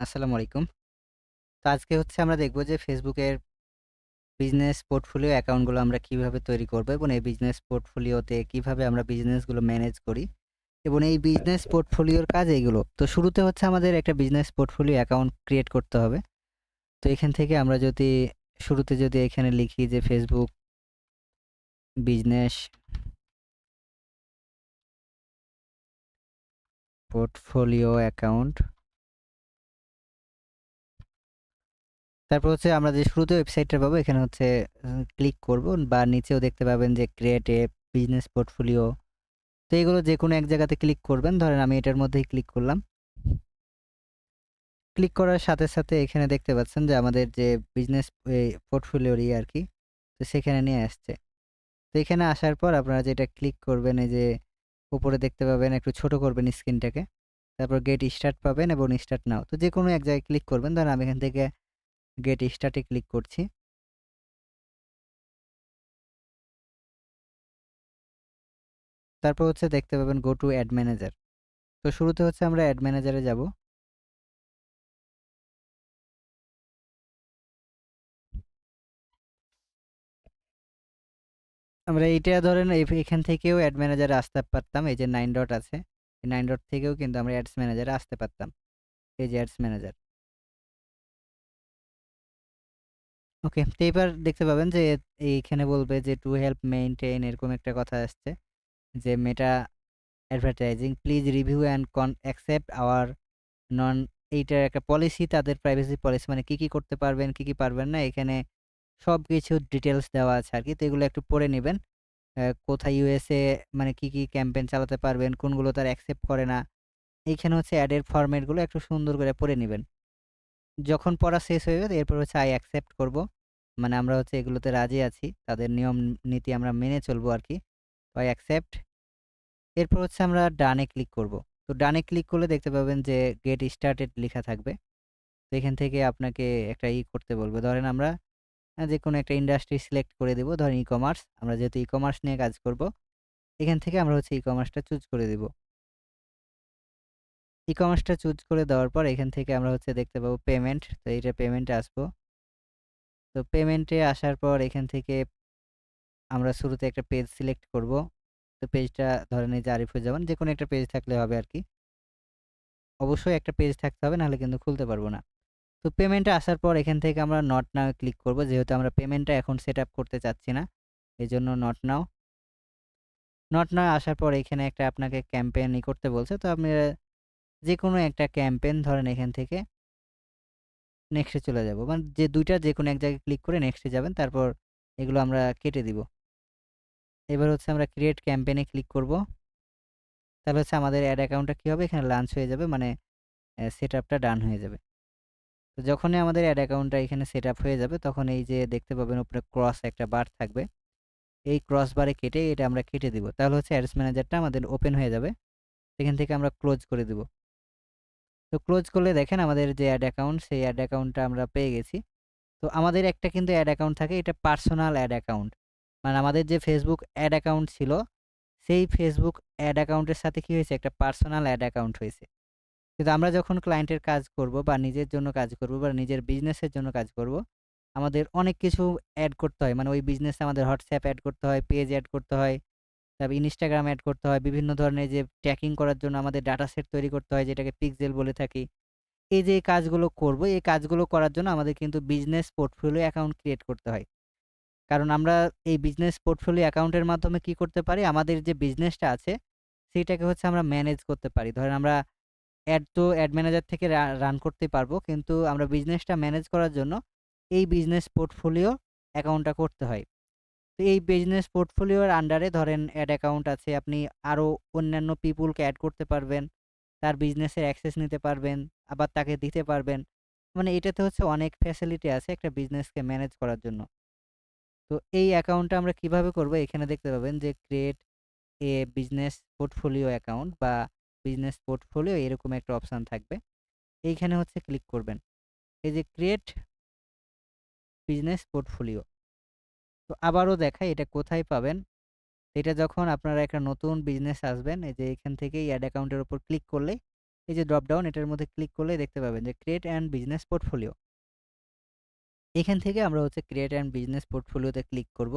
আসসালামু আলাইকুম। তো আজকে হচ্ছে আমরা দেখব যে Facebook এর বিজনেস পোর্টফোলিও অ্যাকাউন্টগুলো আমরা কিভাবে তৈরি করব এবং এই বিজনেস পোর্টফোলিওতে কিভাবে আমরা বিজনেসগুলো ম্যানেজ করি এবং এই বিজনেস পোর্টফোলিওর কাজ এইগুলো। তো শুরুতে হচ্ছে আমাদের একটা বিজনেস পোর্টফোলিও অ্যাকাউন্ট ক্রিয়েট করতে হবে। তো এখান থেকে আমরা যদি শুরুতে যদি এখানে লিখি যে Facebook বিজনেস পোর্টফোলিও অ্যাকাউন্ট। তারপর হচ্ছে আমরা যে শুরুতে ওয়েবসাইটটা পাবো এখানে হচ্ছে ক্লিক করব বা নিচেও দেখতে পাবেন যে ক্রিয়েট এ বিজনেস পোর্টফোলিও। তো এগুলো যেকোনো এক জায়গাতে ক্লিক করবেন। ধরেন আমি এটার মধ্যেই ক্লিক করলাম। ক্লিক করার সাথে, সাথে এখানে দেখতে পাচ্ছেন যে আমাদের যে বিজনেস পোর্টফোলিওর আরকি। তো সেখানে নিয়ে আসছে। তো এখানে আসার পর আপনারা যেটা ক্লিক করবেন এই যে উপরে দেখতে পাবেন একটু ছোট করবেন স্ক্রিনটাকে। তারপর গেট স্টার্ট পাবেন এবং স্টার্ট নাও। তো যেকোনো এক জায়গায় ক্লিক করবেন। ধরেন আমি এখান থেকে গেট স্টার্ট এ ক্লিক করছি। তারপর হচ্ছে দেখতে পাবেন গো টু এড ম্যানেজার। তো শুরুতে হচ্ছে আমরা এড ম্যানেজারে যাব। আমরা এইটা ধরেন এখান থেকেও অ্যাড ম্যানেজারে আসতে পারতাম। এই যে 9 ডট আছে। এই 9 ডট থেকেও কিন্তু আমরা অ্যাডস ম্যানেজারে আসতে পারতাম। এই যে অ্যাডস ম্যানেজার। ওকে। তো এবার দেখতে পাবেন যে এইখানে বলবে যে টু হেল্প মেইনটেইন এরকম একটা কথা আসছে। যে Meta advertising please review and accept our non এইটার একটা পলিসি তাদের প্রাইভেসি পলিসি মানে কি, কি করতে পারবেন, কি, কি পারবেন না এখানে সবকিছু ডিটেইলস দেওয়া আছে আরকি। তো এগুলো একটু পড়ে নিবেন। কোথায় ইউএসএ মানে কি, কি ক্যাম্পেইন চালাতে পারবেন, কোনগুলো তারা অ্যাকসেপ্ট করে না। এইখানে হচ্ছে অ্যাডের ফরম্যাট গুলো একটু সুন্দর করে পড়ে নিবেন। যখন পড়া শেষ হয়ে যাবে এরপর হচ্ছে আই অ্যাকসেপ্ট করব। মানে আমরা হচ্ছে এগুলোতে রাজি আছি। তাদের নিয়ম নীতি আমরা মেনে চলবো আরকি। তো আই অ্যাকসেপ্ট। এরপর হচ্ছে আমরা ডান এ ক্লিক করব। তো ডানে ক্লিক করলে দেখতে পাবেন যে গেট স্টার্টেড লেখা থাকবে। তো এখান থেকে আপনাকে একটা করতে বলবে। ধরেন আমরা যেকোনো একটা ইন্ডাস্ট্রি সিলেক্ট করে দিব। ধরেন ই-কমার্স। আমরা যেহেতু ই-কমার্স নিয়ে কাজ করব। এখান থেকে আমরা হচ্ছে ই-কমার্সটা চুজ করে দিব। ই-কমার্সটা চুজ করে দেওয়ার পর এখান থেকে আমরা হচ্ছে দেখতে পাবো পেমেন্ট। তো এইটা পেমেন্টে আসবো। তো পেমেন্টে আসার পর এখান থেকে আমরা শুরুতে একটা পেজ সিলেক্ট করব। তো পেজটা ধরেন এই যে আরিফুজ্জামান যেকোনো একটা পেজ থাকলে হবে আরকি। অবশ্যই একটা পেজ থাকতে হবে নাহলে কিন্তু খুলতে পারব না। তো পেমেন্টে আসার পর এখান থেকে আমরা নট নাও এ ক্লিক করব। যেহেতু আমরা পেমেন্টটা এখন সেটআপ করতে চাচ্ছি না। এজন্য নট নাও। নট নাও আসার পর এখানে একটা আপনাকে ক্যাম্পেইন করতে বলছে। তো আপনি যেকোনো একটা ক্যাম্পেইন ধরেন এখান থেকে নেক্সট এ চলে যাব। মানে যে ২ টা যেকোনো এক জায়গায় ক্লিক করে নেক্সট এ যাবেন। তারপর এগুলো আমরা কেটে দিব। এবার হচ্ছে আমরা ক্রিয়েট ক্যাম্পেইন এ ক্লিক করব। তাহলে হচ্ছে আমাদের এড অ্যাকাউন্টটা কি হবে? এখানে লঞ্চ হয়ে যাবে। মানে সেটআপটা ডান হয়ে যাবে। তো যখনই আমাদের এড অ্যাকাউন্টটা এখানে সেটআপ হয়ে যাবে তখন এই যে দেখতে পাবেন উপরে ক্রস একটা বার থাকবে। এই ক্রস বারে কেটে এটা আমরা কেটে দিব। তাহলে হচ্ছে অ্যাডস ম্যানেজারটা আমাদের ওপেন হয়ে যাবে। এখান থেকে আমরা ক্লোজ করে দিব। তো ক্লোজ করলে দেখেন আমাদের যে এড অ্যাকাউন্ট সেই এড অ্যাকাউন্টটা আমরা পেয়ে গেছি। তো আমাদের একটা কিন্তু অ্যাড অ্যাকাউন্ট থাকে এটা পার্সোনাল অ্যাড অ্যাকাউন্ট। মানে আমাদের যে Facebook অ্যাড অ্যাকাউন্ট ছিল, সেই Facebook অ্যাড অ্যাকাউন্টের সাথে কি হয়েছে একটা পার্সোনাল অ্যাড অ্যাকাউন্ট হয়েছে। কিন্তু আমরা যখন ক্লায়েন্টের কাজ করব বা নিজের জন্য কাজ করব বা নিজের বিজনেসের জন্য কাজ করব, আমাদের অনেক কিছু এড করতে হয়। মানে ওই বিজনেসে আমাদের WhatsApp এড করতে হয়, পেজ এড করতে হয়, তারপর Instagram এড করতে হয়। বিভিন্ন ধরনের যে ট্র্যাকিং করার জন্য আমাদের ডাটা সেট তৈরি করতে হয় যেটাকে পিক্সেল বলে থাকি। এই যে এই কাজগুলো করব, এই কাজগুলো করার জন্য আমাদের কিন্তু বিজনেস পোর্টফোলিও অ্যাকাউন্ট ক্রিয়েট করতে হয়। কারণ আমরা এই বিজনেস পোর্টফোলিও অ্যাকাউন্টের মাধ্যমে কি করতে পারি? আমাদের যে বিজনেসটা আছে, সেইটাকে হচ্ছে আমরা ম্যানেজ করতে পারি। ধরেন আমরা অ্যাড ম্যানেজার থেকে রান করতেই পারবো। কিন্তু আমরা বিজনেসটা ম্যানেজ করার জন্য এই বিজনেস পোর্টফোলিও অ্যাকাউন্টটা করতে হয়। তো এই বিজনেস পোর্টফোলিওর আন্ডারে ধরেন অ্যাড অ্যাকাউন্ট আছে। আপনি আরো অন্যান্য পিপলকে এড করতে পারবেন। তার বিজনেসের অ্যাক্সেস নিতে পারবেন, আবার তাকে দিতে পারবেন। মানে এটাতে হচ্ছে অনেক ফ্যাসিলিটি আছে একটা বিজনেসকে ম্যানেজ করার জন্য। তো এই অ্যাকাউন্টটা আমরা কিভাবে করব? এখানে দেখতে পাবেন যে ক্রিয়েট এ বিজনেস পোর্টফোলিও অ্যাকাউন্ট বা বিজনেস পোর্টফোলিও এরকম একটা অপশন থাকবে। এইখানে হচ্ছে ক্লিক করবেন। এই যে ক্রিয়েট বিজনেস পোর্টফোলিও। তো আবারও দেখাই এটা কোথায় পাবেন? এটা যখন আপনারা একটা নতুন বিজনেস আসবেন এই যে এখান থেকেই এড অ্যাকাউন্টের উপর ক্লিক করলেই এই যে ড্রপ ডাউন এটার মধ্যে ক্লিক করলেই দেখতে পাবেন যে ক্রিয়েট অ্যান্ড বিজনেস পোর্টফোলিও। এখান থেকে আমরা হচ্ছে ক্রিয়েট অ্যান্ড বিজনেস পোর্টফোলিওতে ক্লিক করব।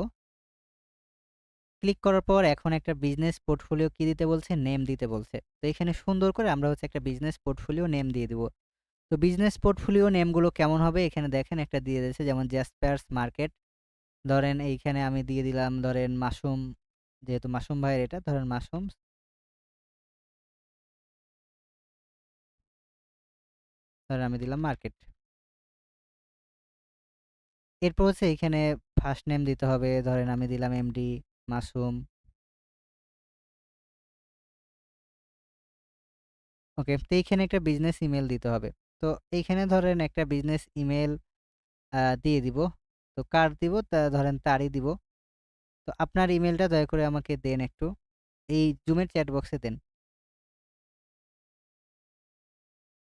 ক্লিক করার পর এখন একটা বিজনেস পোর্টফোলিও কি দিতে বলছে? নেম দিতে বলছে। তো এখানে সুন্দর করে আমরা হচ্ছে একটা বিজনেস পোর্টফোলিও নেম দিয়ে দিব। তো বিজনেস পোর্টফোলিও নেমগুলো কেমন হবে? এখানে দেখেন একটা দিয়ে দিয়েছে, যেমন জাসপারস মার্কেট। ধরেন এইখানে আমি দিয়ে দিলাম, ধরেন মাসুম, যেহেতু মাসুম ভাইয়ের এটা, ধরেন মাসুম, ধরেন আমি দিলাম মার্কেট। এরপর হচ্ছে এইখানে ফার্স্ট নেম দিতে হবে, ধরেন আমি দিলাম এমডি মাসুম। ওকে, তো এইখানে একটা বিজনেস ইমেল দিতে হবে। তো এইখানে ধরেন একটা বিজনেস ইমেল দিয়ে দিব। তো কার দিব? তা ধরেন তারই দিব। তো আপনার ইমেলটা দয়া করে আমাকে দেন একটু। এই জুমের চ্যাট বক্সে দেন।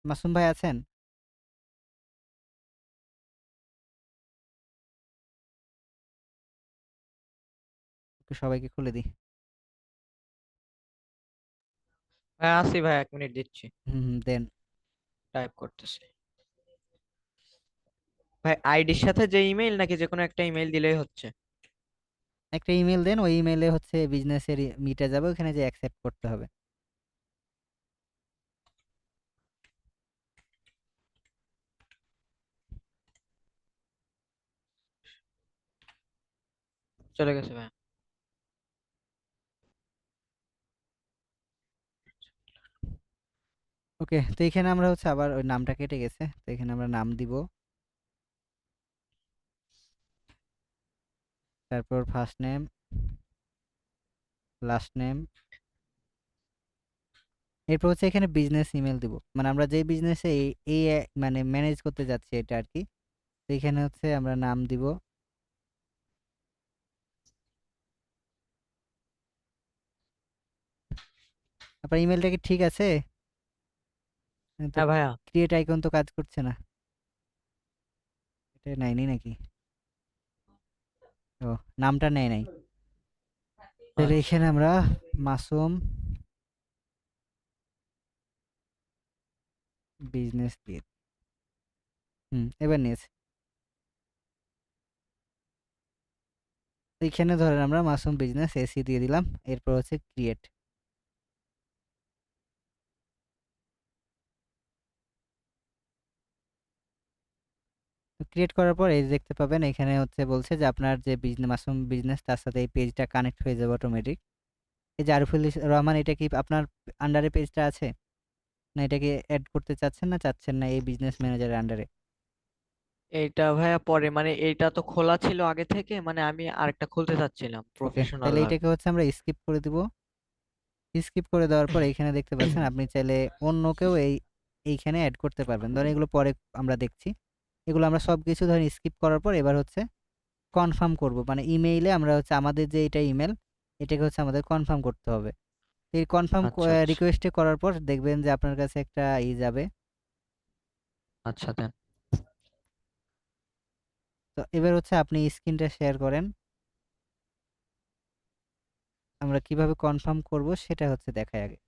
মাসুম ভাই আছেন? একটু সবাইকে খুলে দিই। ভাই আসি ভাই, 1 মিনিট দিচ্ছি। দেন। টাইপ করতেছি। ভাই আইডির সাথে যে ইমেল নাকি যে কোনো একটা ইমেল দিলেই হচ্ছে? একটা ইমেল দেন, ওই ইমেইলে হচ্ছে বিজনেসের মিটে যাবে, ওখানে যে অ্যাকসেপ্ট করতে হবে। চলে গেছে ভাই। ওকে, তো এখানে আমরা হচ্ছে আবার ওই নামটা কেটে গেছে, তো এখানে আমরা নাম দিব, তারপর ফার্স্ট নেম, লাস্ট নেম, এরপর হচ্ছে এখানে বিজনেস ইমেল দিব, মানে আমরা যে বিজনেসে এই মানে ম্যানেজ করতে যাচ্ছি এটা আর কি। তো এখানে হচ্ছে আমরা নাম দিব। আপনার ইমেলটা কি ঠিক আছে? তো হ্যাঁ ভাইয়া। ক্রিয়েট আইকন তো কাজ করছে না, এটা নেয়নি নাকি? ও, নামটা নেয় নাই। তাহলে আচ্ছা। এখানে আমরা মাসুম বিজনেস দিয়ে, এবার নিয়েছে। তো এখানে ধরেন আমরা মাসুম বিজনেস এসি দিয়ে দিলাম, এরপর হচ্ছে ক্রিয়েট। ক্রিয়েট করার পর এই যে দেখতে পাবেন এখানে হচ্ছে বলছে যে আপনার যে বিজনেস মাসুম বিজনেস, তার সাথে এই পেজটা কানেক্ট হয়ে যাবে অটোমেটিক। এই যে আরিফুল রহমান, এটা কি আপনার আন্ডারে পেজটা আছে, না এটাকে অ্যাড করতে চাচ্ছেন না চাচ্ছেন না এই বিজনেস ম্যানেজারের আন্ডারে? এইটা ভাইয়া পরে, মানে এইটা তো খোলা ছিল আগে থেকে, মানে আমি আরেকটা খুলতে চাচ্ছিলাম ওকে, প্রফেশনাল তাহলে ভাবে। এটাকে হচ্ছে আমরা স্কিপ করে দিব। স্কিপ করে দেওয়ার পর এইখানে দেখতে পাচ্ছেন আপনি চাইলে অন্যকেও এইখানে অ্যাড করতে পারবেন। ধরেন এগুলো পরে আমরা দেখছি। এগুলো আমরা সবকিছু ধরেন স্কিপ করার পর এবার হচ্ছে কনফার্ম করব, মানে ইমেইলে আমরা হচ্ছে আমাদের যে এটা ইমেল, এটাকে হচ্ছে আমাদের কনফার্ম করতে হবে। তো এই কনফার্ম আচ্ছা আচ্ছা। রিকোয়েস্টে করার পর দেখবেন যে আপনার কাছে একটা যাবে। আচ্ছা দেন। তো এবার হচ্ছে আপনি স্ক্রিনটা শেয়ার করেন। আমরা কিভাবে কনফার্ম করব সেটা হচ্ছে দেখাই আগে।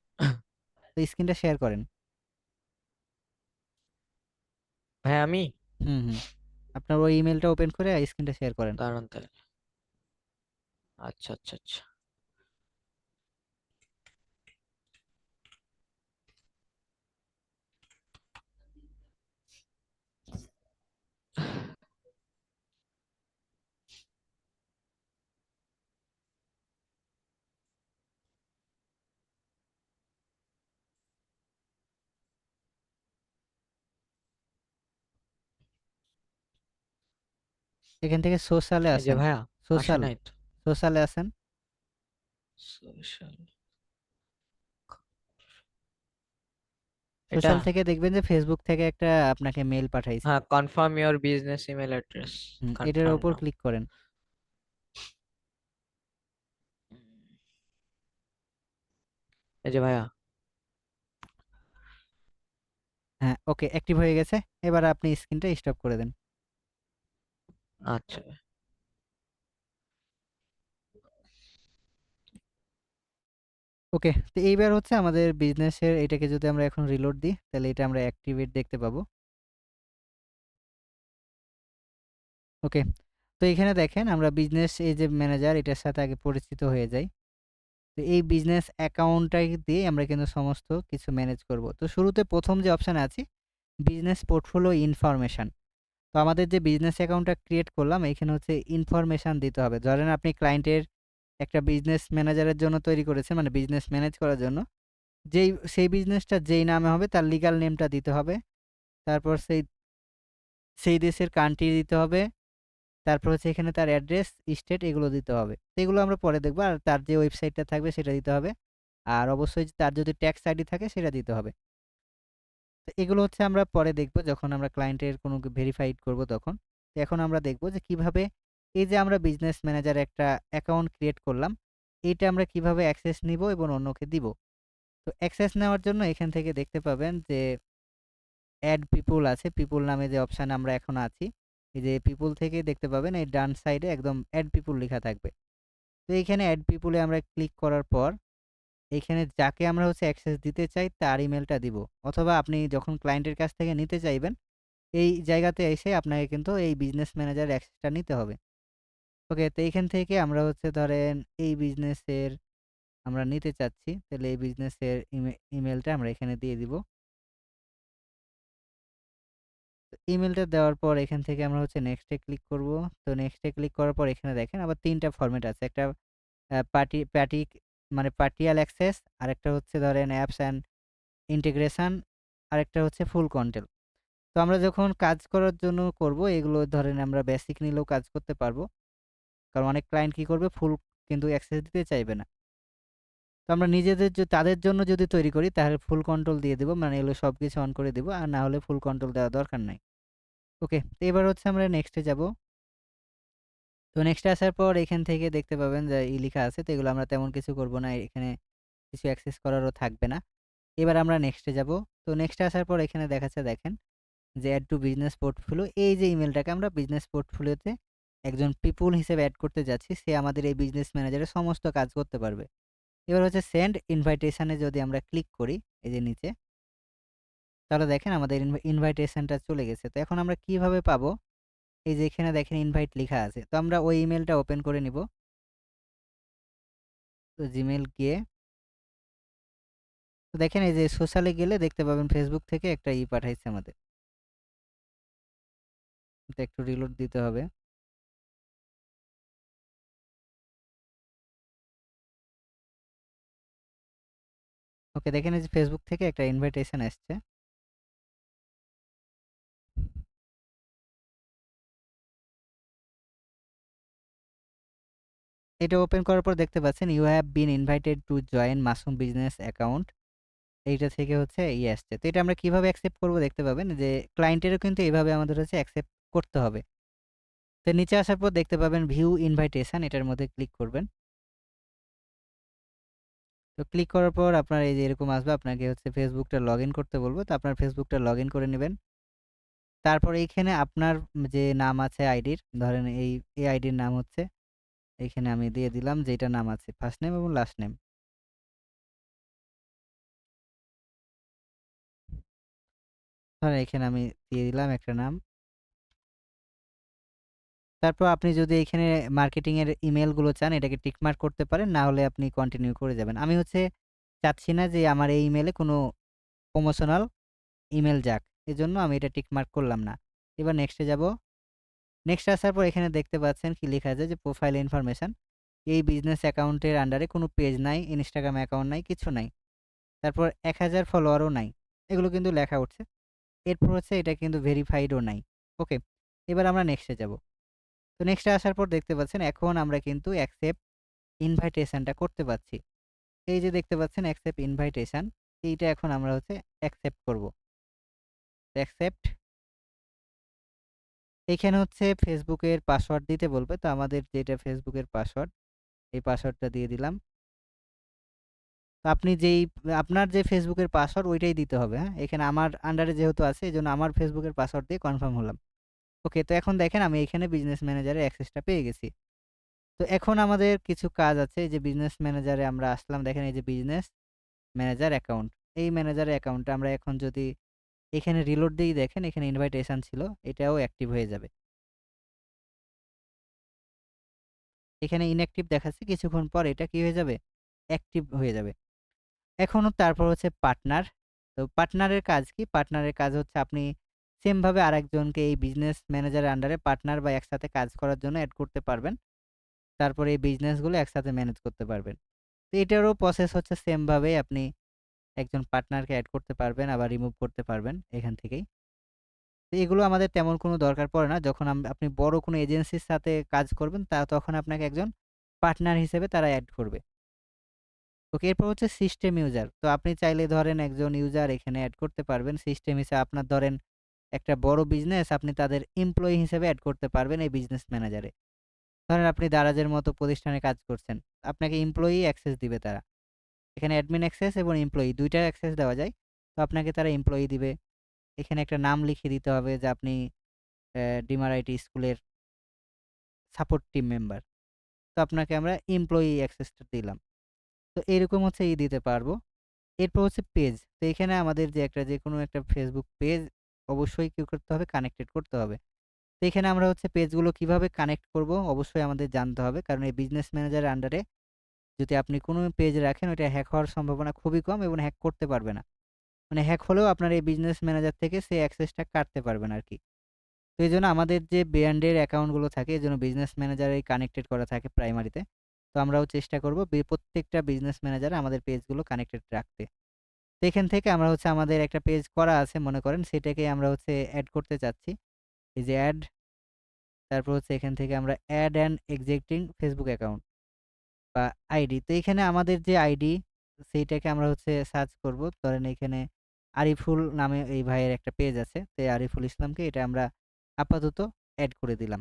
তো স্ক্রিনটা শেয়ার করেন। ভাই আমি হুম। আপনার ওই ইমেলটা ওপেন করে স্ক্রিনটা শেয়ার করেন। দাঁড়ান তাহলে। আচ্ছা আচ্ছা আচ্ছা। এখান থেকে সোশ্যালে এই যে আসেন। ভাইয়া, আসে সোশ্যাল, নাই তো। সোশ্যালে আসেন। সোশ্যাল। এটা। সোশ্যাল থেকে দেখবেন যে ফেসবুক থেকে একটা আপনাকে মেল পাঠাইছে। হ্যাঁ, confirm your business email address. এটার কনফার্ম ওপর নাও। ক্লিক করেন। এই যে ভাইয়া। হ্যাঁ, ওকে, অ্যাক্টিভ হয়ে গেছে। এবার আপনি স্ক্রিনটা স্টপ করে দেন। আচ্ছা। ওকে। তো এইবার হচ্ছে আমাদের বিজনেসের এটাকে যদি আমরা এখন রিলোড দিই, তাহলে এটা আমরা অ্যাক্টিভেট দেখতে পাবো। ওকে। তো এখানে দেখেন আমরা বিজনেস এই যে ম্যানেজার এটার সাথে আগে পরিচিত হয়ে যাই। তো এই বিজনেস অ্যাকাউন্টটাই দিয়ে আমরা কিন্তু সমস্ত কিছু ম্যানেজ করব। তো শুরুতে ১ম যে অপশানে আছি, বিজনেস পোর্টফোলিও ইনফরমেশন। তো আমাদের যে বিজনেস অ্যাকাউন্টটা ক্রিয়েট করলাম, এখানে হচ্ছে ইনফরমেশন দিতে হবে। ধরেন আপনি ক্লায়েন্টের একটা বিজনেস ম্যানেজারের জন্য তৈরি করেছেন, মানে বিজনেস ম্যানেজ করার জন্য। সেই বিজনেসটা যেই নামে হবে তার লিগ্যাল নেমটা দিতে হবে। তারপর সেই দেশের কান্ট্রি দিতে হবে। তারপর হচ্ছে এখানে তার অ্যাড্রেস, স্টেট এগুলো দিতে হবে। তো এগুলো আমরা পরে দেখব। আর তার যে ওয়েবসাইটটা থাকবে সেটা দিতে হবে। আর অবশ্যই তার যদি ট্যাক্স আইডি থাকে সেটা দিতে হবে। তো এগুলো হচ্ছে আমরা পরে দেখব যখন আমরা ক্লায়েন্টের কোনো ভেরিফাইড করব তখন। তো এখন আমরা দেখব যে কিভাবে এই যে আমরা বিজনেস ম্যানেজার একটা অ্যাকাউন্ট ক্রিয়েট করলাম, এইটা আমরা কিভাবে অ্যাক্সেস নিব এবং অন্যকে দিব। তো অ্যাক্সেস নেওয়ার জন্য এখান থেকে দেখতে পাবেন যে এড পিপল আছে। পিপল নামে যে অপশানে আমরা এখন আছি, এই যে পিপল থেকে দেখতে পাবেন এই ডান সাইডে একদম এড পিপল লেখা থাকবে। তো এইখানে এড পিপল এ আমরা ক্লিক করার পর এইখানে যাকে আমরা হচ্ছে অ্যাক্সেস দিতে চাই তার ইমেলটা দিব। অথবা আপনি যখন ক্লায়েন্টের কাছ থেকে নিতে চাইবেন, এই জায়গাতে এসে আপনাকে কিন্তু এই বিজনেস ম্যানেজার অ্যাক্সেসটা নিতে হবে। ওকে, তো এইখান থেকে আমরা হচ্ছে ধরেন এই বিজনেসের আমরা নিতে চাচ্ছি। তাহলে এই বিজনেসের ইমেলটা আমরা এখানে দিয়ে দিব। তো ইমেলটা দেওয়ার পর এখান থেকে আমরা হচ্ছে নেক্সট এ ক্লিক করব। তো নেক্সট এ ক্লিক করার পর এখানে দেখেন আবার ৩ টা ফরম্যাট আছে। একটা মানে পার্টিয়াল অ্যাক্সেস, আরেকটা হচ্ছে ধরেন অ্যাপস অ্যান্ড ইন্টিগ্রেশন, আরেকটা হচ্ছে ফুল কন্ট্রোল। তো আমরা যখন কাজ করার জন্য করব এগুলো ধরেন আমরা বেসিক নিলেও কাজ করতে পারবো। কারণ অনেক ক্লায়েন্ট কি করবে ফুল কিন্তু অ্যাক্সেস দিতে চাইবে না। তো আমরা নিজেদের তাদের জন্য যদি তৈরি করি তাহলে ফুল কন্ট্রোল দিয়ে দিব। মানে এগুলো সবকিছু অন করে দিব। আর না হলে ফুল কন্ট্রোল দেওয়ার দরকার নাই। ওকে, তো এবার হচ্ছে আমরা নেক্সট এ যাব। তো নেক্সট এ আসার পর এখান থেকে দেখতে পাবেন যে লিখা আছে। তো এগুলো আমরা তেমন কিছু করব না। এখানে কিছু অ্যাক্সেস করারও থাকবে না। এবার আমরা নেক্সট এ যাব। তো নেক্সট এ আসার পর এখানে দেখাচ্ছে দেখেন যে এড টু বিজনেস পোর্টফোলিও, এই যে ইমেলটাকে আমরা বিজনেস পোর্টফোলিওতে একজন পিপল হিসেবে এড করতে যাচ্ছি, সে আমাদের এই বিজনেস ম্যানেজারের সমস্ত কাজ করতে পারবে। এবার হচ্ছে সেন্ড ইনভাইটেশন এ যদি আমরা ক্লিক করি এই যে নিচে, তাহলে দেখেন আমাদের ইনভাইটেশনটা চলে গেছে। তো এখন আমরা কিভাবে পাবো? এই যে এখানে দেখেন ইনভাইট লিখা আছে। তো আমরা ওই ইমেলটা ওপেন করে নিব। তো জিমেইল গিয়ে তো দেখেন এই যে সোশ্যালে গেলে দেখতে পাবেন ফেসবুক থেকে একটা পাঠাইছে আমাদের। তো একটু রিলোড দিতে হবে। ওকে, দেখেন এই যে ফেসবুক থেকে একটা ইনভাইটেশন আসছে। এটা ওপেন করার পর দেখতে পাচ্ছেন you have been invited to join Masum business account. এইটা থেকে হচ্ছে আসছে। তো এটা আমরা কিভাবে অ্যাকসেপ্ট করব দেখতে পাবেন যে ক্লায়েন্টেরও কিন্তু এভাবে আমাদের হচ্ছে অ্যাকসেপ্ট করতে হবে। তো নিচে আসার পর দেখতে পাবেন ভিউ ইনভাইটেশন, এটার মধ্যে ক্লিক করবেন। তো ক্লিক করার পর আপনার এই যে এরকম আসবে, আপনাকে হচ্ছে ফেসবুকটা লগইন করতে বলব। তো আপনার ফেসবুকটা লগইন করে নিবেন। তারপর এইখানে আপনার যে নাম আছে আইডির, ধরেন এই আইডির নাম হচ্ছে এইখানে আমি দিয়ে দিলাম যেটা নাম আছে ফার্স্ট নেম এবং লাস্ট নেম। ধরেন এখানে আমি দিয়ে দিলাম একটা নাম। তারপর আপনি যদি এখানে মার্কেটিং এর ইমেইলগুলো চান এটাকে টিক মার্ক করতে পারেন, না হলে আপনি কন্টিনিউ করে যাবেন। আমি হচ্ছে চাচ্ছি না যে আমার এই ইমেইলে কোনো প্রমোশনাল ইমেইল যাক। এজন্য আমি এটা টিক মার্ক করলাম না। এবার নেক্সট এ যাব। নেক্সট আসার পর এখানে দেখতে পাচ্ছেন কি লেখা আছে যে প্রোফাইল ইনফরমেশন। এই বিজনেস অ্যাকাউন্টের আন্ডারে কোনো পেজ নাই, ইনস্টাগ্রাম অ্যাকাউন্ট নাই, কিছু নাই। তারপর ১,০০০ ফলোয়ারও নাই। এগুলো কিন্তু লেখা উঠছে। এরপর হচ্ছে এটা কিন্তু ভেরিফাইডও নাই। ওকে। এবার আমরা নেক্সট এ যাব। তো নেক্সট এ আসার পর দেখতে পাচ্ছেন এখন আমরা কিন্তু অ্যাকসেপ্ট ইনভাইটেশনটা করতে পারছি। এই যে দেখতে পাচ্ছেন অ্যাকসেপ্ট ইনভাইটেশন, এইটা এখন আমরা হচ্ছে অ্যাকসেপ্ট করব। অ্যাকসেপ্ট, এখানে হচ্ছে ফেসবুকের পাসওয়ার্ড দিতে বলবে। তো আমাদের যেটা ফেসবুকের পাসওয়ার্ড, এই পাসওয়ার্ডটা দিয়ে দিলাম। তো আপনার যে ফেসবুকের পাসওয়ার্ড ওইটাই দিতে হবে, হ্যাঁ? এখানে আমার আন্ডারে যেহেতু আছে এজন্য আমার ফেসবুকের পাসওয়ার্ড দিয়ে কনফার্ম হলাম। ওকে, তো এখন দেখেন আমি এখানে বিজনেস ম্যানেজারের অ্যাক্সেসটা পেয়ে গেছি। তো এখন আমাদের কিছু কাজ আছে। এই যে বিজনেস ম্যানেজারে আমরা আসলাম। দেখেন এই যে বিজনেস ম্যানেজার অ্যাকাউন্ট। এই ম্যানেজার অ্যাকাউন্টটা আমরা এখন যদি এখানে রিলোড দেই, দেখেন এখানে ইনভাইটেশন ছিল। এটাও অ্যাক্টিভ হয়ে যাবে। এখানে ইনঅ্যাক্টিভ দেখাচ্ছে, কিছুক্ষণ পর এটা কি হয়ে যাবে? অ্যাক্টিভ হয়ে যাবে। তারপর হচ্ছে পার্টনার। তো পার্টনারের কাজ কি? পার্টনারের কাজ হচ্ছে আপনি সেম ভাবে আরেকজনকে এই বিজনেস ম্যানেজারের আন্ডারে পার্টনার বা একসাথে কাজ করার জন্য এড করতে পারবেন। তারপরে এই বিজনেসগুলো একসাথে ম্যানেজ করতে পারবেন। তো এটারও প্রসেস হচ্ছে সেম ভাবেই, আপনি একজন পার্টনারকে এড করতে পারবেন, আবার রিমুভ করতে পারবেন এখান থেকেই। তো এগুলো আমাদের তেমন কোনো দরকার পড়ে না। যখন আপনি বড় কোনো এজেন্সির সাথে কাজ করবেন, তখন আপনাকে একজন পার্টনার হিসেবে তারা এড করবে। ওকে, এরপর হচ্ছে সিস্টেম ইউজার। তো আপনি চাইলে ধরেন একজন ইউজার এখানে এড করতে পারবেন। সিস্টেম হিসেবে আপনার ধরেন একটা বড় বিজনেস, আপনি তাদের এমপ্লয়ি হিসেবে এড করতে পারবেন এই বিজনেস ম্যানেজারে। ধরেন আপনি দারাজের মতো প্রতিষ্ঠানে কাজ করছেন। আপনাকে এমপ্লয়ি অ্যাক্সেস দিবে তারা। এখানে অ্যাডমিন অ্যাক্সেস এবং এমপ্লয়ি ২ টা অ্যাক্সেস দেওয়া যায়। তো আপনাকে তারা এমপ্লয়ি দিবে। এখানে একটা নাম লিখে দিতে হবে যে আপনি ডিমার আইটি স্কুলের সাপোর্ট টিম মেম্বার। তো আপনাকে আমরা এমপ্লয়ি অ্যাক্সেসটা দিলাম। তো এরকম হচ্ছে দিতে পারবো। এরপর হচ্ছে পেজ। তো এখানে আমাদের যে যেকোনো একটা ফেসবুক পেজ অবশ্যই কি করতে হবে? কানেক্টেড করতে হবে। তো এখানে আমরা হচ্ছে পেজগুলো কিভাবে কানেক্ট করব? অবশ্যই আমাদের জানতে হবে। কারণ এই বিজনেস ম্যানেজারের আন্ডারে যদি আপনি কোনো পেজ রাখেন, ওইটা হ্যাক হওয়ার সম্ভাবনা খুবই কম এবং হ্যাক করতে পারবে না। মানে হ্যাক হলেও আপনার এই বিজনেস ম্যানেজার থেকে সেই অ্যাক্সেসটা কাটতে পারবে না আরকি। তো এইজন্য আমাদের যে ব্র্যান্ডের অ্যাকাউন্টগুলো থাকে, এজন্য বিজনেস ম্যানেজারেই কানেক্টেড করা থাকে প্রাইমারিতে। তো আমরাও চেষ্টা করব প্রত্যেকটা বিজনেস ম্যানেজারে আমাদের পেজগুলো কানেক্টেড রাখতে। তো এখান থেকে আমরা হচ্ছে আমাদের একটা পেজ করা আছে মনে করেন, সেটাকে আমরা হচ্ছে এড করতে চাচ্ছি। এই যে এড, তারপর হচ্ছে এখান থেকে আমরা ad an existing Facebook account বা আইডি। তো এখানে আমাদের যে আইডি, সেইটাকে আমরা হচ্ছে সার্চ করব। ধরেন এখানে আরিফুল নামে এই ভাইয়ের একটা পেজ আছে। তো এই আরিফুল ইসলামকে এটা আমরা আপাতত এড করে দিলাম।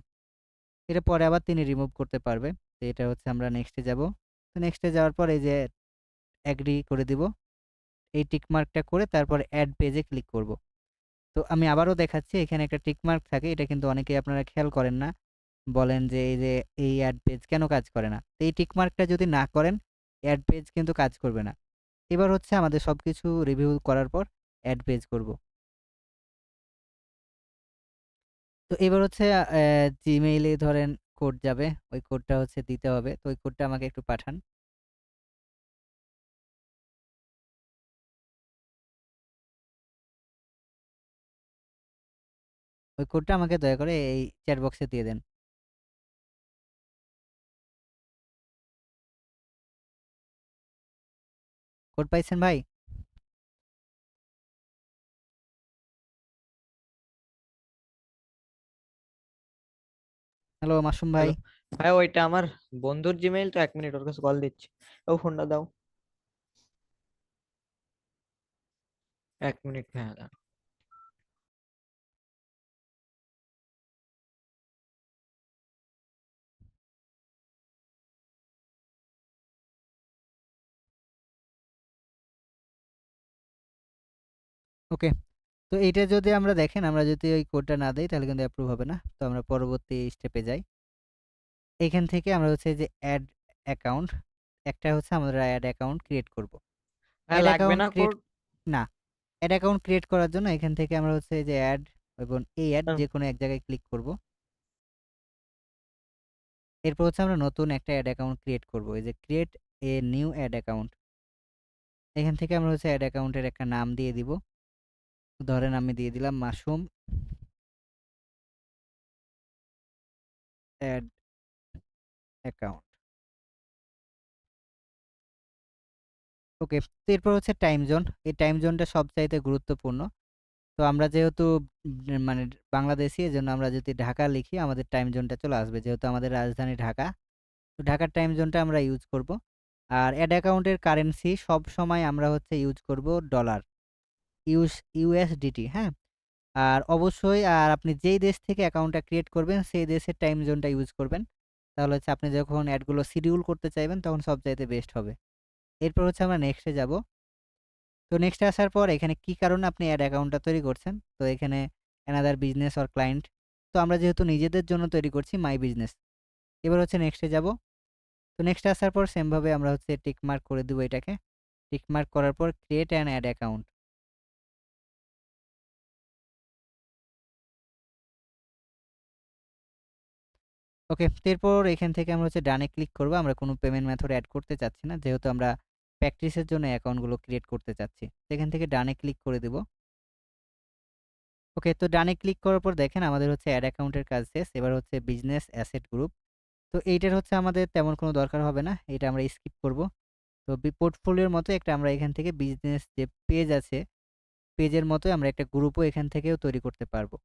এটা পরে আবার তিনি রিমুভ করতে পারবে। তো এটা হচ্ছে আমরা নেক্সটে যাব। তো নেক্সটে যাওয়ার পর এই যে এগ্রি করে দিব। এই টিক মার্কটা করে তারপর এড পেজে ক্লিক করব। তো আমি আবারও দেখাচ্ছি, এখানে একটা টিক মার্ক থাকে। এটা কিন্তু অনেকেই আপনারা খেয়াল করেন না। বলেন যে এই যে এই এড পেজ কেন কাজ করে না? তো এই টিক মার্কটা যদি না করেন, এড পেজ কিন্তু কাজ করবে না। এবার হচ্ছে আমাদের সবকিছু রিভিউ করার পর এড পেজ করব। তো এবার হচ্ছে Gmail এ ধরেন কোড যাবে। ওই কোডটা হচ্ছে দিতে হবে। তো ওই কোডটা আমাকে একটু পাঠান। ওই কোডটা আমাকে দয়া করে এই চ্যাট বক্সে দিয়ে দেন। কোড পাইছেন ভাই? হ্যালো মাসুম ভাই। হ্যালো। ভাই ওইটা আমার বন্ধুর জিমেইল, তো 1 মিনিট ওর কাছে কল দিচ্ছি। ও ফোনটা দাও। 1 মিনিট, হ্যাঁ দাও। ওকে। তো এইটা যদি আমরা দেখেন, আমরা যদি ওই কোডটা না দেই তাহলে কিন্তু অ্যাপ্রুভ হবে না। তো আমরা পরবর্তী স্টেপে যাই। এখান থেকে আমরা হচ্ছে যে এড অ্যাকাউন্ট, একটা হচ্ছে আমরা এড অ্যাকাউন্ট ক্রিয়েট করব। ভাই এড লাগবে অ্যাকাউন্ট না ক্রিয়েট কোড? না, এড অ্যাকাউন্ট ক্রিয়েট করার জন্য এখান থেকে আমরা হচ্ছে যে এড এবং এই এড যেকোনো এক জায়গায় ক্লিক করব। এরপর হচ্ছে আমরা নতুন একটা এড অ্যাকাউন্ট ক্রিয়েট করব। এই যে create a new ad account. এখান থেকে আমরা হচ্ছে এড অ্যাকাউন্টের একটা নাম দিয়ে দিব। ধরেন আমি দিয়ে দিলাম মাসুম এড অ্যাকাউন্ট। ওকে। তো এরপর হচ্ছে টাইম জোন। এই টাইম জোনটা সবচাইতে গুরুত্বপূর্ণ। তো আমরা যেহেতু মানে বাংলাদেশী, এজন্য আমরা যদি ঢাকা লিখি আমাদের টাইম জোনটা চলে আসবে। যেহেতু আমাদের রাজধানী ঢাকা। তো ঢাকার টাইম জোনটা আমরা ইউজ করব। আর এড অ্যাকাউন্টের কারেন্সি সবসময় আমরা হচ্ছে ইউজ করব ডলার। ইউএসডিটি, হ্যাঁ? আর অবশ্যই আপনি যেই দেশ থেকে অ্যাকাউন্টটা ক্রিয়েট করবেন সেই দেশের টাইম জোনটা ইউজ করবেন। তাহলে হচ্ছে আপনি যখন অ্যাডগুলো শিডিউল করতে চাইবেন তখন সবচাইতে বেস্ট হবে। এরপর হচ্ছে আমরা নেক্সটে যাব। তো নেক্সটে আসার পর এখানে কি কারণে আপনি অ্যাড অ্যাকাউন্টটা তৈরি করছেন? তো এখানে অ্যানাদার বিজনেস অর ক্লায়েন্ট। তো আমরা যেহেতু নিজেদের জন্য তৈরি করছি মাই বিজনেস। এবার হচ্ছে নেক্সটে যাব। তো নেক্সট আসার পর সেম ভাবে আমরা হচ্ছে টিক মার্ক করে দিব এটাকে। টিক মার্ক করার পর ক্রিয়েট অ্যান্ড অ্যাড অ্যাকাউন্ট। ওকে। এরপর এখান থেকে আমরা হচ্ছে ডানে ক্লিক করব। আমরা কোনো পেমেন্ট মেথড এড করতে চাচ্ছি না। যেহেতু আমরা প্র্যাকটিসের জন্য অ্যাকাউন্টগুলো ক্রিয়েট করতে চাচ্ছি। তো এখান থেকে ডানে ক্লিক করে দিব। ওকে, তো ডানে ক্লিক করার পর দেখেন আমাদের হচ্ছে অ্যাড অ্যাকাউন্টের কাজ শেষ। এবার হচ্ছে বিজনেস অ্যাসেট গ্রুপ। তো এইটার হচ্ছে আমাদের তেমন কোনো দরকার হবে না। এটা আমরা স্কিপ করব। তো পোর্টফোলিওর মতো একটা আমরা এখান থেকে বিজনেস যে পেজ আছে, পেজের মতোই আমরা একটা গ্রুপও এখান থেকেও তৈরি করতে পারবো।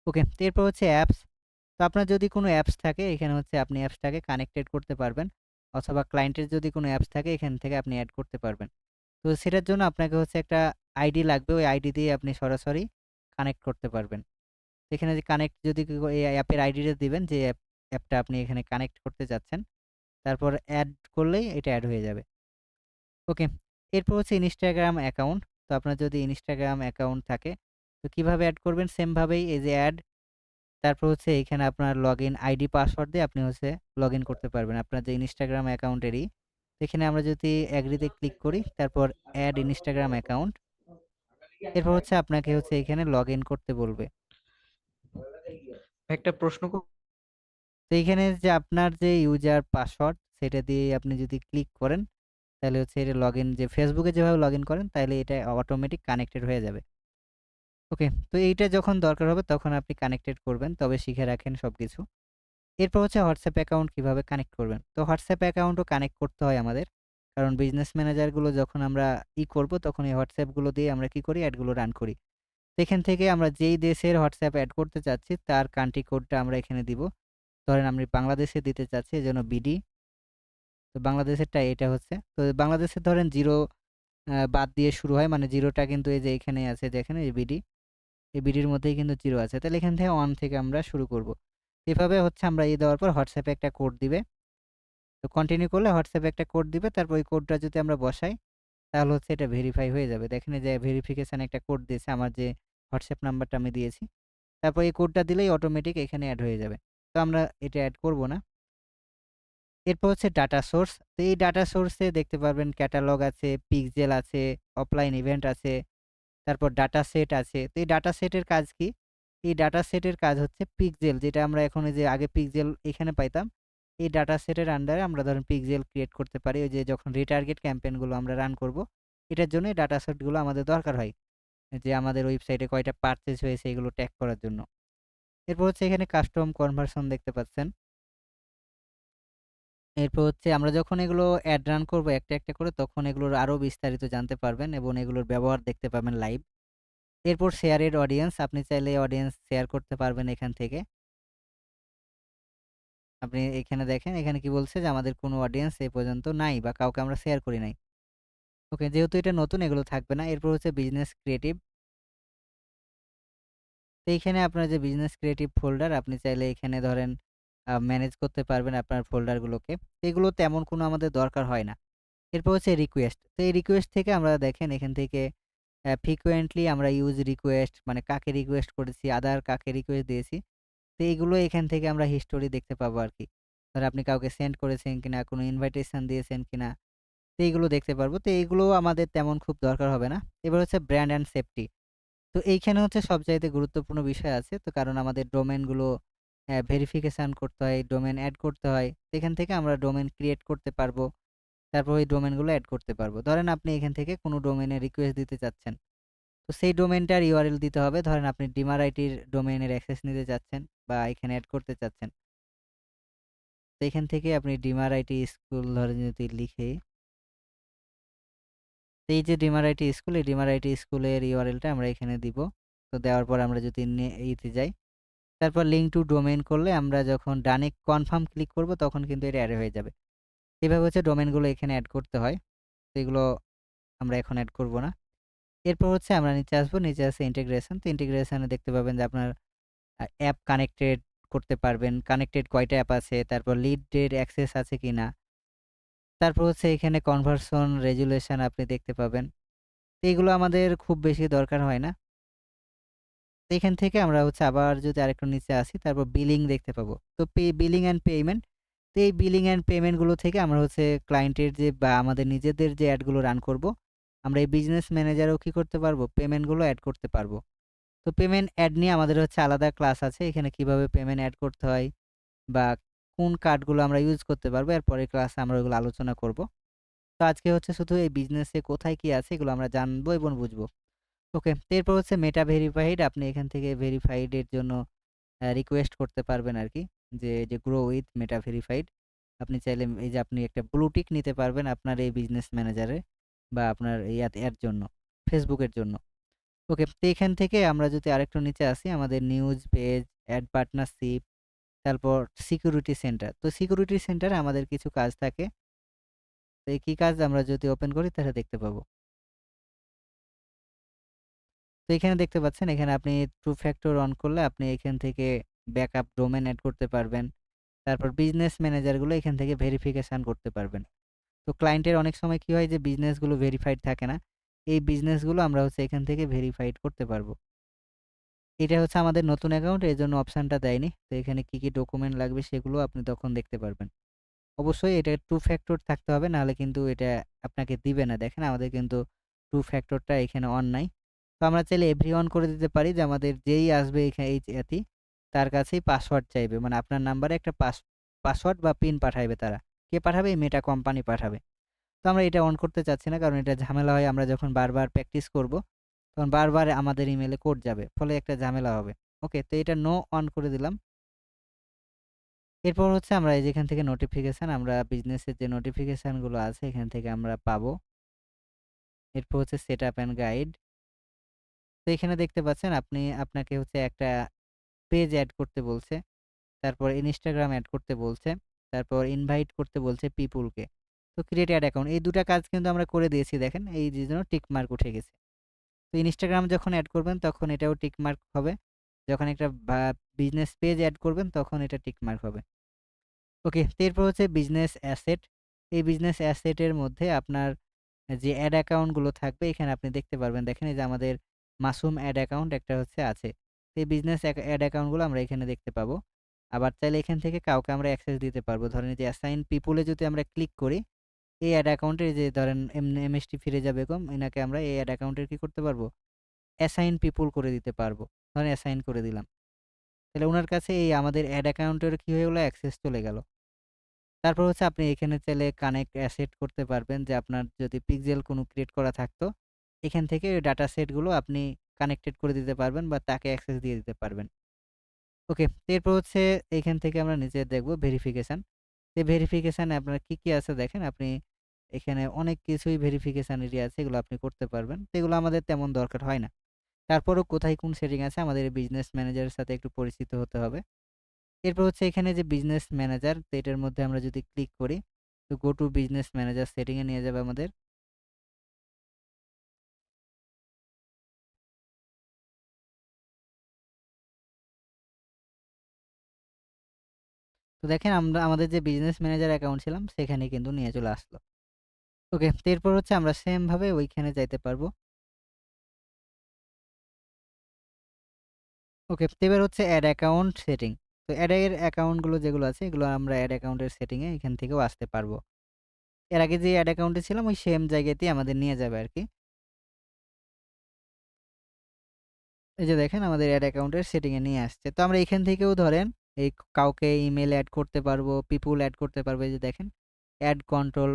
ওকে, তো এরপর হচ্ছে অ্যাপস। তো আপনার যদি কোনো অ্যাপস থাকে এখানে হচ্ছে আপনি অ্যাপসটাকে কানেক্টেড করতে পারবেন, অথবা ক্লায়েন্টের যদি কোনো অ্যাপস থাকে এখান থেকে আপনি এড করতে পারবেন। তো সেটার জন্য আপনাকে হচ্ছে একটা আইডি লাগবে। ওই আইডি দিয়ে আপনি সরাসরি কানেক্ট করতে পারবেন। এখানে যে কানেক্ট যদি এই অ্যাপের আইডিটা দিবেন যে অ্যাপটা আপনি এখানে কানেক্ট করতে চাচ্ছেন। তারপর এড করলেই এটা এড হয়ে যাবে। ওকে। এরপর হচ্ছে Instagram অ্যাকাউন্ট। তো আপনার যদি Instagram অ্যাকাউন্ট থাকে তো কিভাবে এড করবেন? সেম ভাবেই এই যে এড, তারপর হচ্ছে এখানে আপনার লগইন আইডি পাসওয়ার্ড দিয়ে আপনি হচ্ছে লগইন করতে পারবেন আপনার যে Instagram অ্যাকাউন্টেরই। তো এখানে আমরা যদি এগ্রি তে ক্লিক করি, তারপর এড Instagram অ্যাকাউন্ট। এরপর হচ্ছে আপনাকে হচ্ছে এখানে লগইন করতে বলবে। একটা প্রশ্ন তো এইখানে যে আপনার যে ইউজার পাসওয়ার্ড সেটা দিয়ে আপনি যদি ক্লিক করেন, তাহলে হচ্ছে এটা লগইন, যে Facebook এ যেভাবে লগইন করেন তাইলে এটা অটোমেটিক কানেক্টেড হয়ে যাবে। ওকে, তো এইটা যখন দরকার হবে তখন আপনি কানেক্টেড করবেন। তবে শিখে রাখেন সবকিছু। এরপর হচ্ছে WhatsApp অ্যাকাউন্ট কিভাবে কানেক্ট করবেন। তো WhatsApp অ্যাকাউন্টও কানেক্ট করতে হয় আমাদের। কারণ বিজনেস ম্যানেজারগুলো যখন আমরা করব তখন এই WhatsApp গুলো দিয়ে আমরা কি করি? এডগুলো রান করি। তো এখান থেকে আমরা যেই দেশের WhatsApp এড করতে চাচ্ছি তার কান্ট্রি কোডটা আমরা এখানে দিব। ধরেন আমি বাংলাদেশে দিতে চাচ্ছি, এজন্য বিডি। তো বাংলাদেশেরটা এটা হচ্ছে। তো বাংলাদেশের ধরেন 0 বাদ দিয়ে শুরু হয়। মানে 0 টা কিন্তু এই যে এখানেই আছে, দেখেন এই বিডি। এই বিডির মধ্যেই কিন্তু 0 আছে। তাহলে এখান থেকে 1 থেকে আমরা শুরু করব। এভাবে হচ্ছে আমরা দেওয়ার পর WhatsApp এ একটা কোড দিবে। তো কন্টিনিউ করলে WhatsApp এ একটা কোড দিবে। তারপর ওই কোডটা যদি আমরা বসাই তাহলে হচ্ছে এটা ভেরিফাই হয়ে যাবে। দেখেন এই যে ভেরিফিকেশন একটা কোড দিয়েছে আমার যে WhatsApp নাম্বারটা আমি দিয়েছি। তারপর এই কোডটা দিলেই অটোমেটিক এখানে এড হয়ে যাবে। তো আমরা এটা এড করব না। এরপর হচ্ছে ডাটা সোর্স। তো এই ডাটা সোর্সে দেখতে পারবেন ক্যাটালগ আছে, পিক্সেল আছে, অফলাইন ইভেন্ট আছে, তারপর ডাটা সেট আছে। তো এই ডাটা সেটের কাজ কি? এই ডাটা সেটের কাজ হচ্ছে পিক্সেল, যেটা আমরা এখন এই যে আগে পিক্সেল এখানে পাইতাম। এই ডাটা সেটের আন্ডারে আমরা ধরেন পিক্সেল ক্রিয়েট করতে পারি। ওই যে যখন রিটার্গেট ক্যাম্পেইন গুলো আমরা রান করব, এটার জন্য এই ডাটা সেট গুলো আমাদের দরকার হয়। যে আমাদের ওয়েবসাইটে কয়টা পারচেজ হয়েছে এগুলো ট্র্যাক করার জন্য। এরপর হচ্ছে এখানে কাস্টম কনভার্সন দেখতে পাচ্ছেন। এরপর হচ্ছে আমরা যখন এগুলো অ্যাড রান করব একটা, একটা করে, তখন এগুলোর আরো বিস্তারিত জানতে পারবেন এবং এগুলোর ব্যবহার দেখতে পাবেন লাইভ। এরপর শেয়ারের অডিয়েন্স, আপনি চাইলে অডিয়েন্স শেয়ার করতে পারবেন এখান থেকে। আপনি এখানে দেখেন, এখানে কি বলছে যে আমাদের কোনো অডিয়েন্স এ পর্যন্ত নাই বা কাউকে আমরা শেয়ার করি নাই। ওকে, যেহেতু এটা নতুন এগুলো থাকবে না। এরপর হচ্ছে বিজনেস ক্রিয়েটিভ। তো এইখানে আপনার যে বিজনেস ক্রিয়েটিভ ফোল্ডার, আপনি চাইলে এখানে ধরেন ম্যানেজ করতে পারবেন আপনার ফোল্ডারগুলোকে। তো এগুলো তেমন কোনো আমাদের দরকার হয় না। এরপর হচ্ছে রিকোয়েস্ট। তো এই রিকোয়েস্ট থেকে আমরা দেখেন এখান থেকে ফ্রিকোয়েন্টলি আমরা ইউজ রিকোয়েস্ট, মানে কাকে রিকোয়েস্ট করেছি, আদার কাকে রিকোয়েস্ট দিয়েছি। তো এইগুলো এখান থেকে আমরা হিস্টোরি দেখতে পাবো আরকি। ধরেন আপনি কাউকে সেন্ড করেছেন কিনা, কোনো ইনভাইটেশন দিয়েছেন কিনা, তো এইগুলো দেখতে পারবো। তো এইগুলো আমাদের তেমন খুব দরকার হবে না। এবার হচ্ছে ব্র্যান্ড অ্যান্ড সেফটি। তো এইখানে হচ্ছে সবচাইতে গুরুত্বপূর্ণ বিষয় আছে। তো কারণ আমাদের ডোমেইনগুলো ভেরিফিকেশন করতে হয়, ডোমেইন এড করতে হয়। এখান থেকে আমরা ডোমেইন ক্রিয়েট করতে পারবো। তারপর ওই ডোমেইনগুলো এড করতে পারবো। ধরেন আপনি এখান থেকে কোনো ডোমেইনের রিকোয়েস্ট দিতে চাচ্ছেন। তো সেই ডোমেইনটার ইউআরএল দিতে হবে। ধরেন আপনি ডিমার-আইটির ডোমেইনের অ্যাক্সেস নিতে চাচ্ছেন বা এখানে এড করতে চাচ্ছেন। তো এখান থেকে আপনি ডিমার-আইটি স্কুল ধরেন যদি লিখি, তো এই যে ডিমার-আইটি স্কুল, এই ডিমার-আইটি স্কুলের ইউআরএলটা আমরা এখানে দিব। তো দেওয়ার পর আমরা যদি ইতে যাই, তারপর লিঙ্ক টু ডোমেইন করলে আমরা যখন ডানে কনফার্ম ক্লিক করব তখন কিন্তু এটা এড হয়ে যাবে। এভাবে হচ্ছে ডোমেইনগুলো এখানে এড করতে হয়। তো এগুলো আমরা এখন এড করব না। এরপর হচ্ছে আমরা নিচে আসবো। নিচে আছে ইন্টিগ্রেশন। তো ইন্টিগ্রেশনে দেখতে পাবেন যে আপনার অ্যাপ কানেক্টেড করতে পারবেন। কানেক্টেড কয়টা অ্যাপ আছে, তারপর লিডের অ্যাক্সেস আছে কিনা। তারপর হচ্ছে এখানে কনভার্সন রেজুলেশন আপনি দেখতে পাবেন। তো এগুলো আমাদের খুব বেশি দরকার হয় না। তো এখান থেকে আমরা হচ্ছে আবার যদি আরেকটু নিচে আসি, তারপর বিলিং দেখতে পাবো। তো বিলিং অ্যান্ড পেমেন্ট, তো এই বিলিং অ্যান্ড পেমেন্ট গুলো থেকে আমরা হচ্ছে ক্লায়েন্টের যে বা আমাদের নিজেদের যে অ্যাড গুলো রান করব, আমরা এই বিজনেস ম্যানেজারেও কি করতে পারবো? পেমেন্ট গুলো এড করতে পারবো। তো পেমেন্ট অ্যাড নিয়ে আমাদের হচ্ছে আলাদা ক্লাস আছে। এখানে কিভাবে পেমেন্ট অ্যাড করতে হয় বা কোন কার্ডগুলো আমরা ইউজ করতে পারবো, এর পরের ক্লাসে আমরা ওগুলো আলোচনা করব। তো আজকে হচ্ছে শুধু এই বিজনেসে কোথায় কি আছে এগুলো আমরা জানবো এবং বুঝবো। ওকে। তো এরপর হচ্ছে মেটা ভেরিফাইড, আপনি এখান থেকে ভেরিফাইড এর জন্য রিকোয়েস্ট করতে পারবেন আরকি। যে গ্রো উইথ মেটা ভেরিফাইড। আপনি চাইলে এই যে আপনি একটা ব্লু টিক নিতে পারবেন আপনার এই বিজনেস ম্যানেজারে বা আপনার এর জন্য, Facebook এর জন্য। ওকে। তো এখান থেকে আমরা যদি আরেকটু নিচে আসি, আমাদের নিউজ পেজ, অ্যাড পার্টনারশিপ, তারপর সিকিউরিটি সেন্টার। তো সিকিউরিটি সেন্টারে আমাদের কিছু কাজ থাকে। তো এই কি কাজ আমরা যদি ওপেন করি তাহলে দেখতে পাবো। তো এখানে দেখতে পাচ্ছেন, এখানে আপনি টু ফ্যাক্টর অন করলে আপনি এখান থেকে ব্যাকআপ ডোমেইন এড করতে পারবেন। তারপর বিজনেস ম্যানেজারগুলো এখান থেকে ভেরিফিকেশন করতে পারবেন। তো ক্লায়েন্টের অনেক সময় কি হয় যে বিজনেসগুলো ভেরিফাইড থাকে না। এই বিজনেসগুলো আমরা হচ্ছে এখান থেকে ভেরিফাইড করতে পারবো। এটা হচ্ছে আমাদের নতুন অ্যাকাউন্ট, এজন্য অপশনটা দেয়নি। তো এখানে কি ডকুমেন্ট লাগবে সেগুলো আপনি তখন দেখতে পারবেন। অবশ্যই এটা টু ফ্যাক্টর থাকতে হবে, নাহলে কিন্তু এটা আপনাকে দিবে না। দেখেন আমাদের কিন্তু টু ফ্যাক্টরটা এখানে অন নাই। তো আমরা চাইলে এভরি অন করে দিতে পারি যে আমাদের যেই আসবে এই ইয়াতি তার কাছেই পাসওয়ার্ড চাইবে। মানে আপনার নাম্বারে একটা পাসওয়ার্ড বা পিন পাঠাইবে তারা। কে পাঠাবে? এই মেটা কোম্পানি পাঠাবে। তো আমরা এটা অন করতে চাচ্ছি না, কারণ এটা ঝামেলা হয়। আমরা যখন বারবার প্র্যাকটিস করব, তখন বারবার আমাদের ইমেইলে কোড যাবে। ফলে একটা ঝামেলা হবে। ওকে, তো এটা নো অন করে দিলাম। এরপর হচ্ছে আমরা এই যে এখান থেকে নোটিফিকেশন, আমরা বিজনেসের যে নোটিফিকেশন গুলো আছে এখান থেকে আমরা পাবো। এরপর হচ্ছে সেটআপ অ্যান্ড গাইড। তো এখানে দেখতে পাচ্ছেন আপনাকে হচ্ছে একটা পেজ এড করতে বলছে। তারপর Instagram এড করতে বলছে। তারপর ইনভাইট করতে বলছে পিপলকে। তো ক্রিয়েট অ্যাড অ্যাকাউন্ট, এই ২ টা কাজ কিন্তু আমরা করে দিয়েছি দেখেন। এই যে জন্য টিক মার্ক উঠে গেছে। তো Instagram যখন এড করবেন তখন এটাও টিক মার্ক হবে। যখন একটা বিজনেস পেজ এড করবেন তখন এটা টিক মার্ক হবে। ওকে, তো এরপর হচ্ছে বিজনেস অ্যাসেট। এই বিজনেস অ্যাসেট এর মধ্যে আপনার যে অ্যাড অ্যাকাউন্ট গুলো থাকবে এখানে আপনি দেখতে পারবেন। দেখেন এই যে আমাদের মাসুম অ্যাড অ্যাকাউন্ট একটা হচ্ছে আছে। তো এই বিজনেস অ্যাড অ্যাকাউন্ট গুলো আমরা এখানে দেখতে পাবো। আবার চাইলে এখান থেকে কাউকে আমরা অ্যাক্সেস দিতে পারবো। ধরেন এই যে অ্যাসাইন পিপল এ যদি আমরা ক্লিক করি, এই অ্যাড অ্যাকাউন্টে যে ধরেন এমএসটি ফিরোজা বেগম, এনাকে আমরা এই অ্যাড অ্যাকাউন্টের কি করতে পারবো? অ্যাসাইন পিপল করে দিতে পারবো। ধরেন অ্যাসাইন করে দিলাম। তাহলে উনার কাছে এই আমাদের অ্যাড অ্যাকাউন্টের কি হয়ে গেল? অ্যাক্সেস চলে গেল। তারপর হচ্ছে আপনি এখানে চাইলে কানেক্ট সেট করতে পারবেন যে আপনার যদি পিক্সেল কোনো ক্রিয়েট করা থাকতো, এখান থেকে ওই ডাটা সেটগুলো আপনি কানেক্টেড করে দিতে পারবেন বা তাকে অ্যাক্সেস দিয়ে দিতে পারবেন। ওকে, তো এরপর হচ্ছে এখান থেকে আমরা নিচে দেখব ভেরিফিকেশন। এই ভেরিফিকেশনে আপনার কি আছে দেখেন, আপনি এখানে অনেক কিছুই ভেরিফিকেশন এরিয়া আছে, এগুলো আপনি করতে পারবেন। তো এগুলো আমাদের তেমন দরকার হয় না। তারপরও কোথায় কোন সেটিং আছে আমাদের এই বিজনেস ম্যানেজারের সাথে একটু পরিচিত হতে হবে। এরপর হচ্ছে এখানে যে বিজনেস ম্যানেজার, তো এটার মধ্যে আমরা যদি ক্লিক করি, তো go to business manager setting এ নিয়ে যাবে আমাদের। তো দেখেন আমরা আমাদের যে বিজনেস ম্যানেজার অ্যাকাউন্ট ছিলাম সেখানে কিন্তু নিয়ে চলে আসলো। ওকে, তো এরপর হচ্ছে আমরা সেম ভাবে ওইখানে যাইতে পারবো। ওকে, তো এবার হচ্ছে এড অ্যাকাউন্ট সেটিং। তো এড এর অ্যাকাউন্ট গুলো যেগুলো আছে এগুলো আমরা এড অ্যাকাউন্টের সেটিং এ এখান থেকেও আসতে পারবো। এর আগে যে এড অ্যাকাউন্টে ছিলাম ওই সেম জায়গাতেই আমাদের নিয়ে যাবে আরকি। এই যে দেখেন আমাদের এড অ্যাকাউন্টের সেটিং এ নিয়ে আসছে। তো আমরা এখান থেকেও ধরেন এই কাউকে ইমেইল এড করতে পারবো, পিপল এড করতে পারবো। এই যে দেখেন ad control,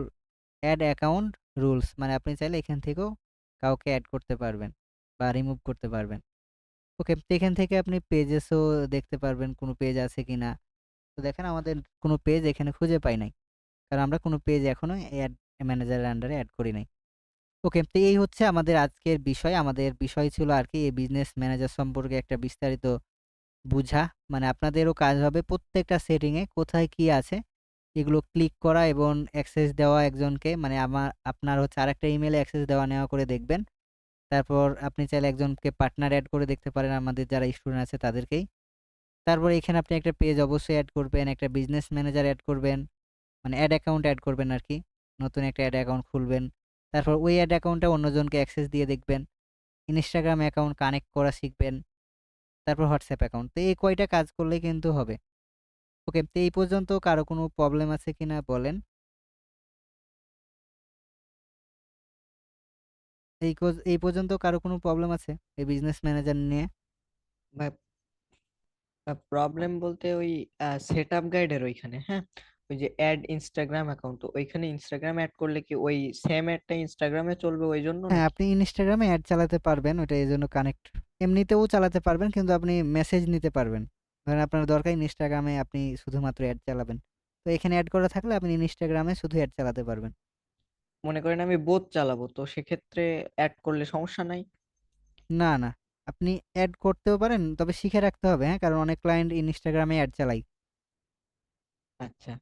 ad account rules, মানে আপনি চাইলে এখান থেকেও কাউকে এড করতে পারবেন বা রিমুভ করতে পারবেন। ওকে, তো এখান থেকে আপনি পেজেসও দেখতে পারবেন কোন পেজ আছে কিনা। তো দেখেন আমাদের কোন পেজ এখানে খুঁজে পাই নাই। কারণ আমরা কোন পেজ এখনো এড ম্যানেজারের আন্ডারে এড করি নাই। ওকে, তো এই হচ্ছে আমাদের আজকের বিষয়। আমাদের বিষয় ছিল আরকি এই বিজনেস ম্যানেজার সম্পর্কে একটা বিস্তারিত বুঝা। মানে আপনাদেরও কাজ হবে প্রত্যেকটা সেটিং এ কোথায় কি আছে এগুলো ক্লিক করা এবং অ্যাক্সেস দেওয়া একজনকে, মানে আপনার হচ্ছে আরেকটা ইমেইলে অ্যাক্সেস দেওয়া নেওয়া করে দেখবেন। তারপর আপনি চাইলে একজনকে পার্টনার এড করে দেখতে পারেন আমাদের যারা স্টুডেন্ট আছে তাদেরকেই। তারপরে এখানে আপনি একটা পেজ অবশ্যই এড করবেন, একটা বিজনেস ম্যানেজার এড করবেন। মানে এড অ্যাকাউন্ট এড করবেন আরকি। নতুন একটা এড অ্যাকাউন্ট খুলবেন। তারপর ওই এড অ্যাকাউন্টটা অন্যজনকে অ্যাক্সেস দিয়ে দেখবেন। Instagram অ্যাকাউন্ট কানেক্ট করা শিখবেন। তারপর WhatsApp অ্যাকাউন্ট। তো এই কয়টা কাজ করলেই কিন্তু হবে। ওকে, তো এই পর্যন্ত কারো কোনো প্রবলেম আছে কিনা বলেন? এই পর্যন্ত কারো কোনো প্রবলেম আছে এই বিজনেস ম্যানেজার নিয়ে? ভাই প্রবলেম বলতে ওই সেট আপ গাইডের ওইখানে, হ্যাঁ, ওই যে অ্যাড ইনস্টাগ্রাম অ্যাকাউন্ট, তো ওইখানে ইনস্টাগ্রাম অ্যাড করলে কি ওই সেম অ্যাডটা ইনস্টাগ্রামে চলবে ওই জন্য হ্যাঁ, নাকি? আপনি Instagram এ অ্যাড চালাতে পারবেন। ওইটা এজন্য কানেক্ট এমনিতেও চালাতে পারবেন কিন্তু আপনি মেসেজ নিতে পারবেন। ধরেন আপনার দরকার Instagram এ আপনি শুধুমাত্র অ্যাড চালাবেন। তো এখানে অ্যাড করা থাকলে আপনি Instagram এ শুধু অ্যাড চালাতে পারবেন। মনে করেন আমি বোথ চালাবো, তো সেক্ষেত্রে অ্যাড করলে সমস্যা নাই? না, না। আপনি অ্যাড করতেও পারেন, তবে শিখে রাখতে হবে, হ্যাঁ? কারণ অনেক ক্লায়েন্ট Instagram এ অ্যাড চালায়। আচ্ছা।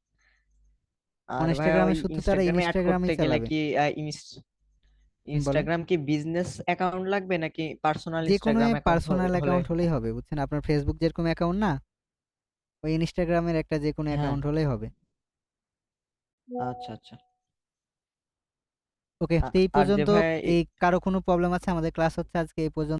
আর ভাইয়া Instagram এ ওই শুধু তারা ইনস্টাগ্রামে অ্যাড Instagram করতে এই গেলে চালাবে। কি বলেন। ইনস্টাগ্রাম কি বিজনেস অ্যাকাউন্ট লাগবে নাকি পার্সোনাল যেকোনো ইনস্টাগ্রাম অ্যাকাউন্ট পার্সোনাল হলে? অ্যাকাউন্ট হলেই হবে, বুঝছেন? আপনার Facebook যেরকম অ্যাকাউন্ট না? ওই Instagram এর একটা যেকোনো হ্যাঁ। অ্যাকাউন্ট হলেই হবে। আচ্ছা আচ্ছা। ওকে, তো এই আর যে পর্যন্ত ভাই এই কারো কোনো প্রবলেম আছে? আমাদের ক্লাস হচ্ছে আজকে এই পর্যন্ত।